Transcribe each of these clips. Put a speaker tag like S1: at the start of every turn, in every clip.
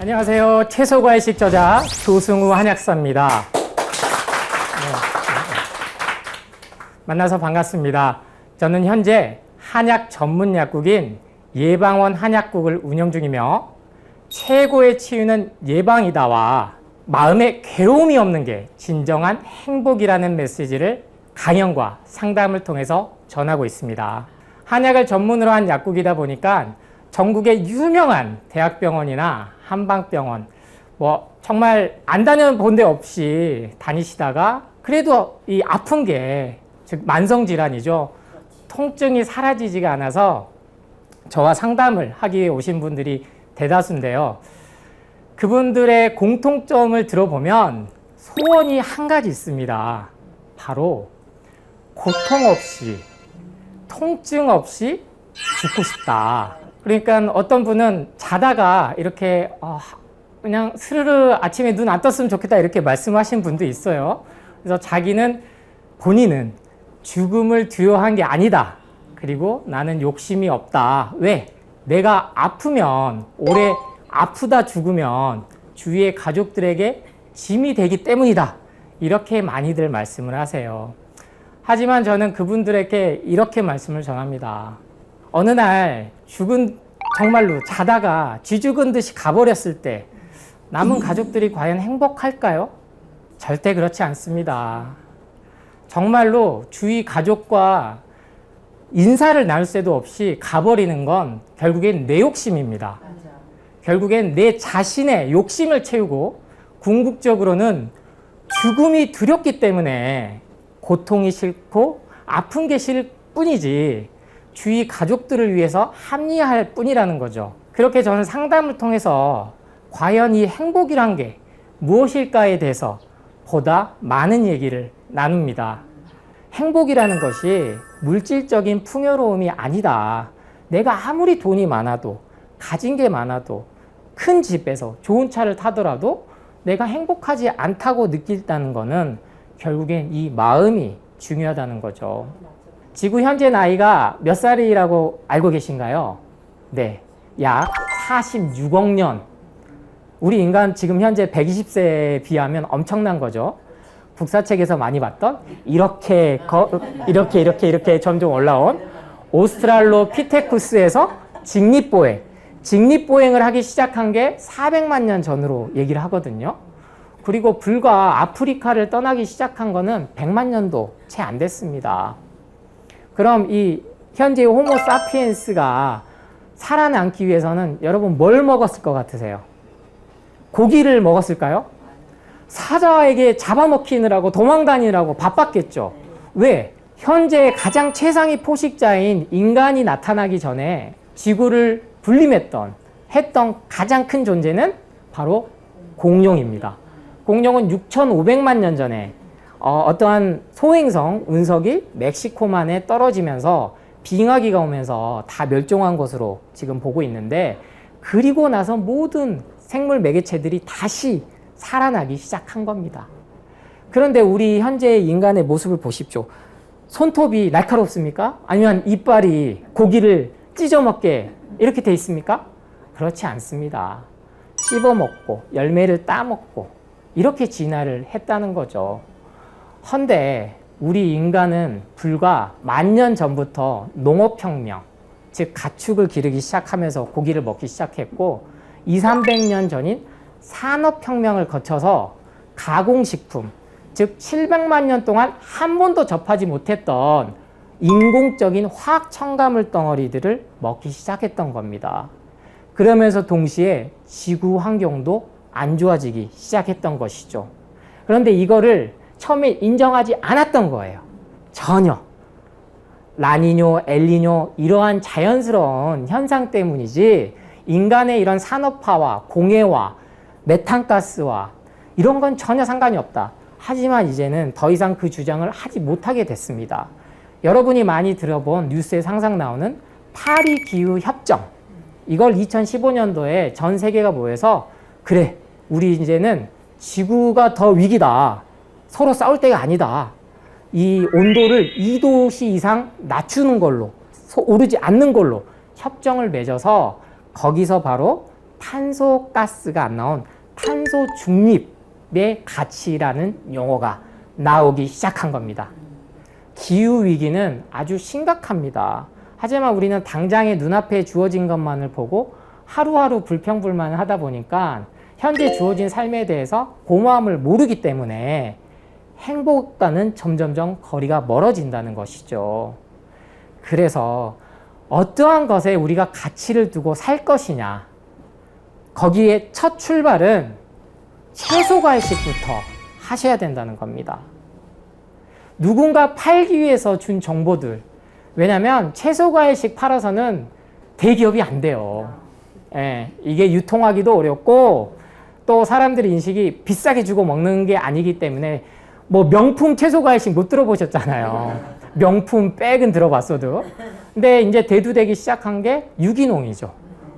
S1: 안녕하세요. 채소과일식 저자 조승우 한약사입니다. 만나서 반갑습니다. 저는 현재 한약 전문 약국인 예방원 한약국을 운영 중이며 최고의 치유는 예방이다와 마음에 괴로움이 없는 게 진정한 행복이라는 메시지를 강연과 상담을 통해서 전하고 있습니다. 한약을 전문으로 한 약국이다 보니까 전국의 유명한 대학병원이나 한방병원 정말 안 다녀본 데 없이 다니시다가 그래도 이 아픈 게 즉 만성질환이죠. 통증이 사라지지가 않아서 저와 상담을 하기 위해 오신 분들이 대다수인데요. 그분들의 공통점을 들어보면 소원이 한 가지 있습니다. 바로 고통 없이, 통증 없이 죽고 싶다. 그러니까 어떤 분은 자다가 이렇게 그냥 스르르 아침에 눈 안 떴으면 좋겠다 이렇게 말씀하신 분도 있어요. 그래서 본인은 죽음을 두려워한 게 아니다. 그리고 나는 욕심이 없다. 왜? 내가 아프면 오래 아프다 죽으면 주위의 가족들에게 짐이 되기 때문이다. 이렇게 많이들 말씀을 하세요. 하지만 저는 그분들에게 이렇게 말씀을 전합니다. 어느 날 정말로 자다가 쥐죽은 듯이 가버렸을 때 남은 가족들이 과연 행복할까요? 절대 그렇지 않습니다. 정말로 주위 가족과 인사를 나눌 새도 없이 가버리는 건 결국엔 내 욕심입니다. 결국엔 내 자신의 욕심을 채우고 궁극적으로는 죽음이 두렵기 때문에 고통이 싫고 아픈 게 싫을 뿐이지 주위 가족들을 위해서 합리화할 뿐이라는 거죠. 그렇게 저는 상담을 통해서 과연 이 행복이란 게 무엇일까에 대해서 보다 많은 얘기를 나눕니다. 행복이라는 것이 물질적인 풍요로움이 아니다. 내가 아무리 돈이 많아도 가진 게 많아도 큰 집에서 좋은 차를 타더라도 내가 행복하지 않다고 느낀다는 것은 결국엔 이 마음이 중요하다는 거죠. 지구 현재 나이가 몇 살이라고 알고 계신가요? 네, 약 46억 년. 우리 인간 지금 현재 120세에 비하면 엄청난 거죠. 국사책에서 많이 봤던 이렇게 점점 올라온 오스트랄로피테쿠스에서 직립보행을 하기 시작한 게 400만 년 전으로 얘기를 하거든요. 그리고 불과 아프리카를 떠나기 시작한 거는 100만 년도 채 안 됐습니다. 그럼 이 현재의 호모 사피엔스가 살아남기 위해서는 여러분 뭘 먹었을 것 같으세요? 고기를 먹었을까요? 사자에게 잡아먹히느라고 도망다니느라고 바빴겠죠. 왜? 현재 가장 최상위 포식자인 인간이 나타나기 전에 지구를 군림했던 가장 큰 존재는 바로 공룡입니다. 공룡은 6,500만 년 전에 어떠한 소행성 운석이 멕시코만에 떨어지면서 빙하기가 오면서 다 멸종한 것으로 지금 보고 있는데, 그리고 나서 모든 생물 매개체들이 다시 살아나기 시작한 겁니다. 그런데 우리 현재의 인간의 모습을 보십시오. 손톱이 날카롭습니까? 아니면 이빨이 고기를 찢어먹게 이렇게 돼 있습니까? 그렇지 않습니다. 씹어먹고 열매를 따먹고 이렇게 진화를 했다는 거죠. 헌데 우리 인간은 불과 10,000년 전부터 농업혁명, 즉 가축을 기르기 시작하면서 고기를 먹기 시작했고 200~300년 전인 산업혁명을 거쳐서 가공식품, 즉 700만 년 동안 한 번도 접하지 못했던 인공적인 화학 첨가물 덩어리들을 먹기 시작했던 겁니다. 그러면서 동시에 지구 환경도 안 좋아지기 시작했던 것이죠. 그런데 이거를 처음에 인정하지 않았던 거예요. 전혀. 라니뇨, 엘니뇨 이러한 자연스러운 현상 때문이지 인간의 이런 산업화와 공해와 메탄가스와 이런 건 전혀 상관이 없다. 하지만 이제는 더 이상 그 주장을 하지 못하게 됐습니다. 여러분이 많이 들어본 뉴스에 항상 나오는 파리 기후 협정. 이걸 2015년도에 전 세계가 모여서 그래, 우리 이제는 지구가 더 위기다. 서로 싸울 때가 아니다. 이 온도를 2도씨 이상 낮추는 걸로, 오르지 않는 걸로 협정을 맺어서 거기서 바로 탄소 가스가 안 나온 탄소 중립의 가치라는 용어가 나오기 시작한 겁니다. 기후 위기는 아주 심각합니다. 하지만 우리는 당장의 눈앞에 주어진 것만을 보고 하루하루 불평불만을 하다 보니까 현재 주어진 삶에 대해서 고마움을 모르기 때문에 행복과는 점점점 거리가 멀어진다는 것이죠. 그래서 어떠한 것에 우리가 가치를 두고 살 것이냐, 거기에 첫 출발은 채소과일식부터 하셔야 된다는 겁니다. 누군가 팔기 위해서 준 정보들, 왜냐하면 채소과일식 팔아서는 대기업이 안 돼요. 예, 이게 유통하기도 어렵고 또 사람들의 인식이 비싸게 주고 먹는 게 아니기 때문에 뭐 명품 채소과일식 못 들어보셨잖아요. 명품 백은 들어봤어도. 근데 이제 대두되기 시작한 게 유기농이죠.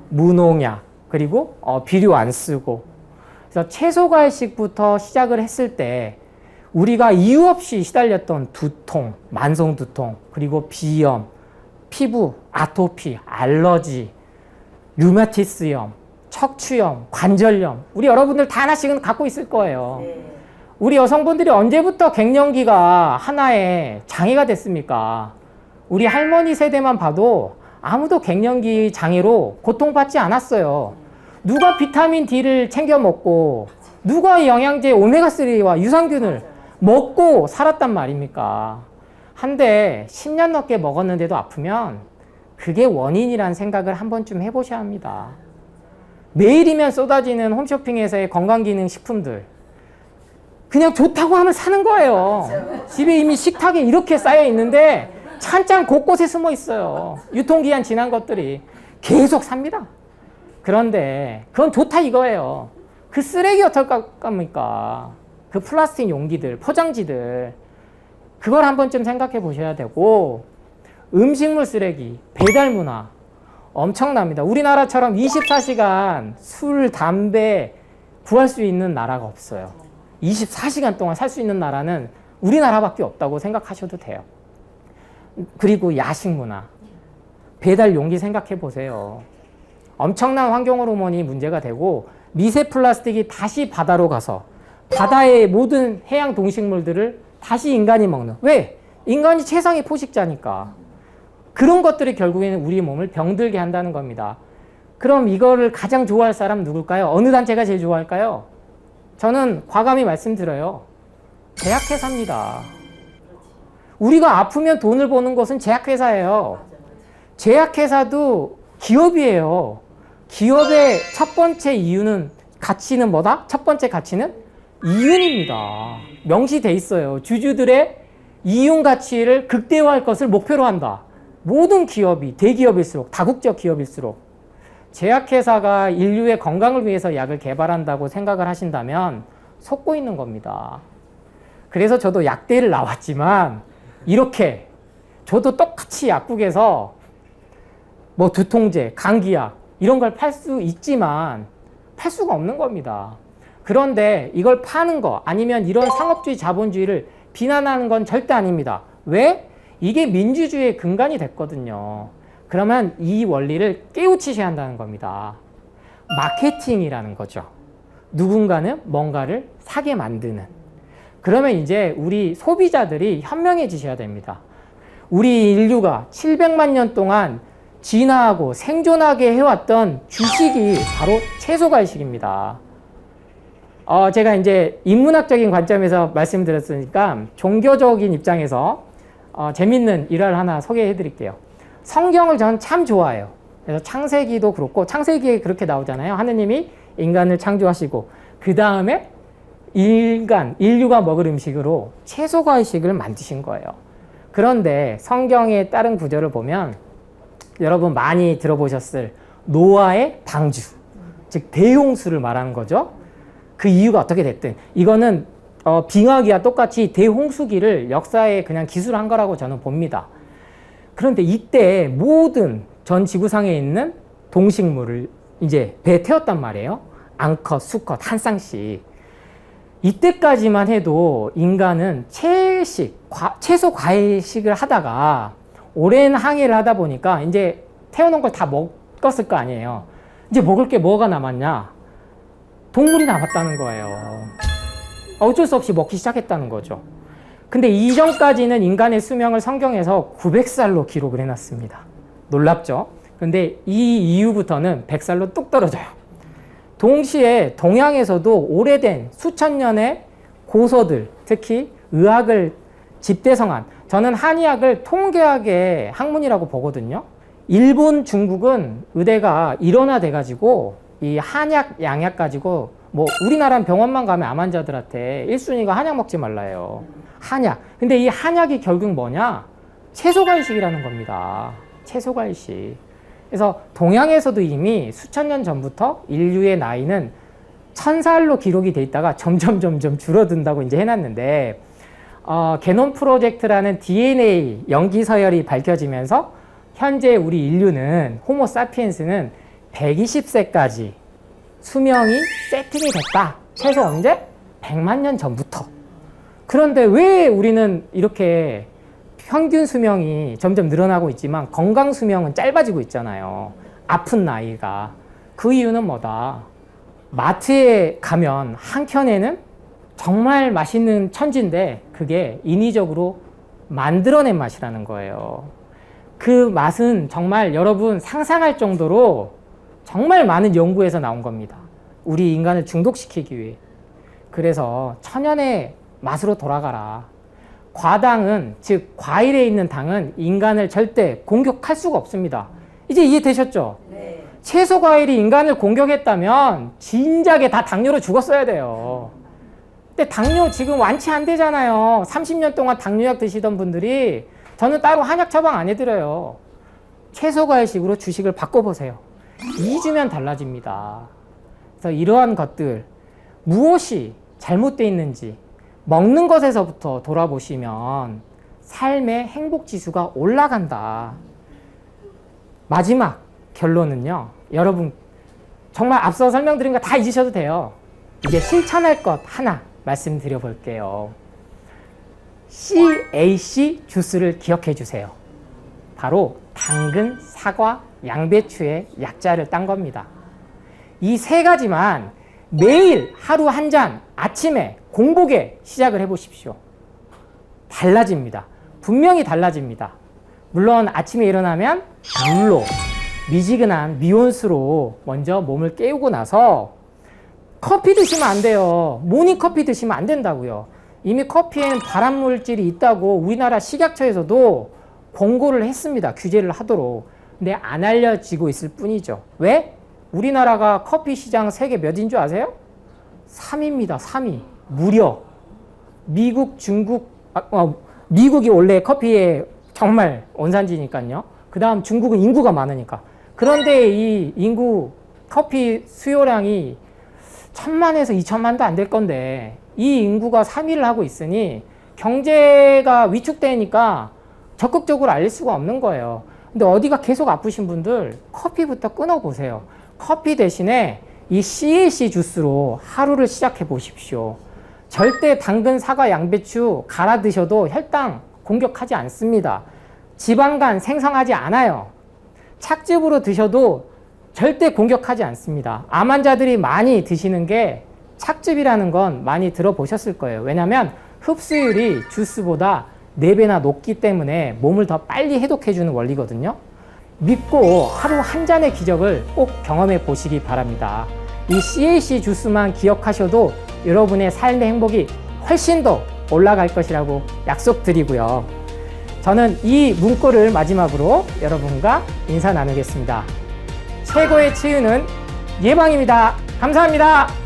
S1: 무농약, 그리고 비료 안 쓰고. 그래서 채소과일식부터 시작을 했을 때 우리가 이유 없이 시달렸던 두통, 만성 두통, 그리고 비염, 피부, 아토피, 알러지, 류마티스염, 척추염, 관절염, 우리 여러분들 다 하나씩은 갖고 있을 거예요. 우리 여성분들이 언제부터 갱년기가 하나의 장애가 됐습니까? 우리 할머니 세대만 봐도 아무도 갱년기 장애로 고통받지 않았어요. 누가 비타민 D를 챙겨 먹고 누가 영양제 오메가3와 유산균을 먹고 살았단 말입니까? 한데 10년 넘게 먹었는데도 아프면 그게 원인이란 생각을 한 번쯤 해보셔야 합니다. 매일이면 쏟아지는 홈쇼핑에서의 건강기능 식품들, 그냥 좋다고 하면 사는 거예요. 집에 이미 식탁에 이렇게 쌓여 있는데 찬장 곳곳에 숨어 있어요. 유통기한 지난 것들이 계속 삽니다. 그런데 그건 좋다 이거예요. 그 쓰레기 어떨까? 그 플라스틱 용기들, 포장지들, 그걸 한 번쯤 생각해 보셔야 되고, 음식물 쓰레기, 배달 문화 엄청납니다. 우리나라처럼 24시간 술, 담배 구할 수 있는 나라가 없어요. 24시간 동안 살 수 있는 나라는 우리나라밖에 없다고 생각하셔도 돼요. 그리고 야식 문화, 배달 용기 생각해 보세요. 엄청난 환경 호르몬이 문제가 되고 미세 플라스틱이 다시 바다로 가서 바다의 모든 해양 동식물들을 다시 인간이 먹는. 왜? 인간이 최상의 포식자니까. 그런 것들이 결국에는 우리 몸을 병들게 한다는 겁니다. 그럼 이거를 가장 좋아할 사람 누굴까요? 어느 단체가 제일 좋아할까요? 저는 과감히 말씀드려요. 제약회사입니다. 우리가 아프면 돈을 버는 것은 제약회사예요. 제약회사도 기업이에요. 기업의 첫 번째 이유는, 가치는 뭐다? 첫 번째 가치는 이윤입니다. 명시돼 있어요. 주주들의 이윤 가치를 극대화할 것을 목표로 한다. 모든 기업이 대기업일수록, 다국적 기업일수록. 제약회사가 인류의 건강을 위해서 약을 개발한다고 생각을 하신다면 속고 있는 겁니다. 그래서 저도 약대를 나왔지만 이렇게 저도 똑같이 약국에서 뭐 두통제, 감기약 이런 걸 팔 수 있지만 팔 수가 없는 겁니다. 그런데 이걸 파는 거 아니면 이런 상업주의 자본주의를 비난하는 건 절대 아닙니다. 왜? 이게 민주주의의 근간이 됐거든요. 그러면 이 원리를 깨우치셔야 한다는 겁니다. 마케팅이라는 거죠. 누군가는 뭔가를 사게 만드는. 그러면 이제 우리 소비자들이 현명해지셔야 됩니다. 우리 인류가 700만 년 동안 진화하고 생존하게 해왔던 주식이 바로 채소과일식입니다. 제가 이제 인문학적인 관점에서 말씀드렸으니까 종교적인 입장에서 재밌는 일화를 하나 소개해 드릴게요. 성경을 저는 참 좋아해요. 그래서 창세기도 그렇고, 창세기에 그렇게 나오잖아요. 하느님이 인간을 창조하시고 그 다음에 인류가 먹을 음식으로 채소과일식을 만드신 거예요. 그런데 성경의 다른 구절을 보면 여러분 많이 들어보셨을 노아의 방주, 즉 대홍수를 말하는 거죠. 그 이유가 어떻게 됐든 이거는 빙하기와 똑같이 대홍수기를 역사에 그냥 기술한 거라고 저는 봅니다. 그런데 이때 모든 전 지구상에 있는 동식물을 이제 배에 태웠단 말이에요. 암컷, 수컷 한 쌍씩. 이때까지만 해도 인간은 채소 과일식을 하다가 오랜 항해를 하다 보니까 이제 태워놓은 걸 다 먹었을 거 아니에요. 이제 먹을 게 뭐가 남았냐? 동물이 남았다는 거예요. 어쩔 수 없이 먹기 시작했다는 거죠. 근데 이전까지는 인간의 수명을 성경에서 900살로 기록을 해놨습니다. 놀랍죠? 근데 이 이후부터는 100살로 뚝 떨어져요. 동시에 동양에서도 오래된 수천 년의 고서들, 특히 의학을 집대성한, 저는 한의학을 통계학의 학문이라고 보거든요. 일본, 중국은 의대가 일원화돼가지고 이 한약, 양약 가지고 뭐 우리나라는 병원만 가면 암 환자들한테 1순위가 한약 먹지 말라요. 한약. 근데 이 한약이 결국 뭐냐? 채소과일식이라는 겁니다. 채소과일식. 그래서 동양에서도 이미 수천 년 전부터 인류의 나이는 1000살로 기록이 돼 있다가 점점 줄어든다고 이제 해놨는데, 게놈 프로젝트라는 DNA 연기 서열이 밝혀지면서 현재 우리 인류는 호모 사피엔스는 120세까지 수명이 세팅이 됐다. 최소 언제? 100만 년 전부터. 그런데 왜 우리는 이렇게 평균 수명이 점점 늘어나고 있지만 건강 수명은 짧아지고 있잖아요. 아픈 나이가. 그 이유는 뭐다? 마트에 가면 한 켠에는 정말 맛있는 천지인데 그게 인위적으로 만들어낸 맛이라는 거예요. 그 맛은 정말 여러분 상상할 정도로 정말 많은 연구에서 나온 겁니다. 우리 인간을 중독시키기 위해. 그래서 천연의 맛으로 돌아가라. 과당은, 즉 과일에 있는 당은 인간을 절대 공격할 수가 없습니다. 이제 이해되셨죠? 네. 채소 과일이 인간을 공격했다면 진작에 다 당뇨로 죽었어야 돼요. 근데 당뇨 지금 완치 안 되잖아요. 30년 동안 당뇨약 드시던 분들이, 저는 따로 한약 처방 안 해드려요. 채소 과일식으로 주식을 바꿔보세요. 2주면 달라집니다. 그래서 이러한 것들, 무엇이 잘못되어 있는지 먹는 것에서부터 돌아보시면 삶의 행복 지수가 올라간다. 마지막 결론은요, 여러분 정말 앞서 설명드린 거 다 잊으셔도 돼요. 이제 실천할 것 하나 말씀드려 볼게요. CAC 주스를 기억해 주세요. 바로 당근, 사과, 양배추의 약자를 딴 겁니다. 이 세 가지만 매일 하루 한 잔 아침에 공복에 시작을 해보십시오. 달라집니다. 분명히 달라집니다. 물론 아침에 일어나면 물로, 미지근한 미온수로 먼저 몸을 깨우고 나서 커피 드시면 안 돼요. 모닝커피 드시면 안 된다고요. 이미 커피에는 발암물질이 있다고 우리나라 식약처에서도 권고를 했습니다. 규제를 하도록. 근데 안 알려지고 있을 뿐이죠. 왜? 우리나라가 커피 시장 세계 몇인 줄 아세요? 3위입니다. 3위. 무려. 미국, 중국, 미국이 원래 커피의 정말 원산지니까요. 그 다음 중국은 인구가 많으니까. 그런데 이 인구 커피 수요량이 1000만에서 2000만도 안 될 건데 이 인구가 3위를 하고 있으니 경제가 위축되니까 적극적으로 알릴 수가 없는 거예요. 근데 어디가 계속 아프신 분들 커피부터 끊어보세요. 커피 대신에 이 CAC 주스로 하루를 시작해 보십시오. 절대 당근, 사과, 양배추 갈아 드셔도 혈당 공격하지 않습니다. 지방간 생성하지 않아요. 착즙으로 드셔도 절대 공격하지 않습니다. 암 환자들이 많이 드시는 게 착즙이라는 건 많이 들어보셨을 거예요. 왜냐하면 흡수율이 주스보다 4배나 높기 때문에 몸을 더 빨리 해독해주는 원리거든요. 믿고 하루 한 잔의 기적을 꼭 경험해 보시기 바랍니다. 이 CAC 주스만 기억하셔도 여러분의 삶의 행복이 훨씬 더 올라갈 것이라고 약속드리고요. 저는 이 문구를 마지막으로 여러분과 인사 나누겠습니다. 최고의 치유는 예방입니다. 감사합니다.